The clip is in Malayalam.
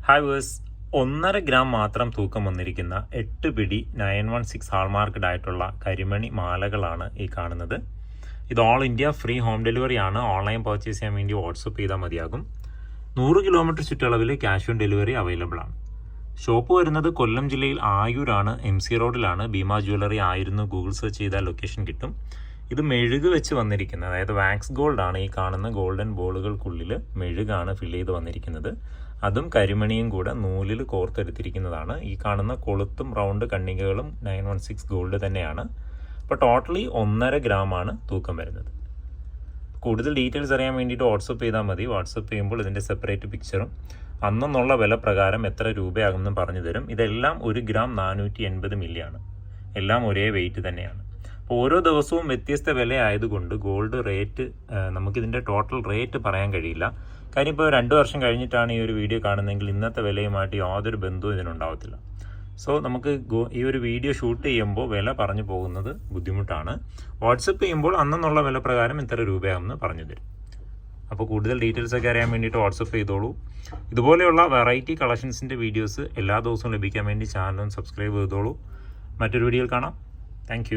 ഹായ് വേഴ്സ് 1.5 ഗ്രാം മാത്രം തൂക്കം വന്നിരിക്കുന്ന 8 പിടി 916 ഹാൾമാർക്കഡ് ആയിട്ടുള്ള കരിമണി മാലകളാണ് ഈ കാണുന്നത്. ഇത് all India free home delivery ആണ്. ഓൺലൈൻ പർച്ചേസ് ചെയ്യാൻ വേണ്ടി വാട്സപ്പ് ചെയ്താൽ മതിയാകും. 100 കിലോമീറ്റർ ചുറ്റളവിൽ ക്യാഷ് ഓൺ ഡെലിവറി അവൈലബിൾ ആണ്. ഷോപ്പ് വരുന്നത് കൊല്ലം ജില്ലയിൽ ആയൂരാണ്, MC റോഡിലാണ്. ഭീമ ജ്വല്ലറി ആയിരുന്നു ഗൂഗിൾ സെർച്ച് ചെയ്താൽ ലൊക്കേഷൻ കിട്ടും. ഇത് മെഴുക് വെച്ച് വന്നിരിക്കുന്നത്, അതായത് വാക്സ് ഗോൾഡ് ആണ്. ഈ കാണുന്ന ഗോൾഡൻ ബോളുകൾക്കുള്ളിൽ മെഴുകാണ് ഫില്ല് ചെയ്ത് വന്നിരിക്കുന്നത്. അതും കരിമണിയും കൂടെ നൂലിൽ കോർത്തെടുത്തിരിക്കുന്നതാണ്. ഈ കാണുന്ന കൊളുത്തും റൗണ്ട് കണ്ണികകളും 916 ഗോൾഡ് തന്നെയാണ്. അപ്പോൾ ടോട്ടലി 1.5 ഗ്രാമാണ് തൂക്കം വരുന്നത്. കൂടുതൽ ഡീറ്റെയിൽസ് അറിയാൻ വേണ്ടിയിട്ട് വാട്സപ്പ് ചെയ്താൽ മതി. വാട്സപ്പ് ചെയ്യുമ്പോൾ ഇതിൻ്റെ സെപ്പറേറ്റ് പിക്ചറും അന്നുള്ള വില പ്രകാരം എത്ര രൂപയാകുമെന്നും പറഞ്ഞു തരും. ഇതെല്ലാം 1 ഗ്രാം 480 മില്ലിയാണ്. എല്ലാം ഒരേ വെയിറ്റ് തന്നെയാണ്. അപ്പോൾ ഓരോ ദിവസവും വ്യത്യസ്ത വില ആയതുകൊണ്ട് ഗോൾഡ് റേറ്റ് നമുക്കിതിൻ്റെ ടോട്ടൽ റേറ്റ് പറയാൻ കഴിയില്ല. കാര്യം ഇപ്പോൾ 2 വർഷം കഴിഞ്ഞിട്ടാണ് ഈ ഒരു വീഡിയോ കാണുന്നതെങ്കിൽ ഇന്നത്തെ വിലയുമായിട്ട് യാതൊരു ബന്ധവും ഇതിനുണ്ടാവത്തില്ല. സോ നമുക്ക് ഈ ഒരു വീഡിയോ ഷൂട്ട് ചെയ്യുമ്പോൾ വില പറഞ്ഞു പോകുന്നത് ബുദ്ധിമുട്ടാണ്. വാട്സപ്പ് ചെയ്യുമ്പോൾ അന്നുള്ള വില പ്രകാരം ഇത്ര രൂപയാണെന്ന് പറഞ്ഞു തരും. അപ്പോൾ കൂടുതൽ ഡീറ്റെയിൽസ് ഒക്കെ അറിയാൻ വേണ്ടിയിട്ട് വാട്സപ്പ് ചെയ്തോളൂ. ഇതുപോലെയുള്ള വെറൈറ്റി കളക്ഷൻസിൻ്റെ വീഡിയോസ് എല്ലാ ദിവസവും ലഭിക്കാൻ വേണ്ടി ചാനലും സബ്സ്ക്രൈബ് ചെയ്തോളൂ. മറ്റൊരു വീഡിയോയിൽ കാണാം. താങ്ക്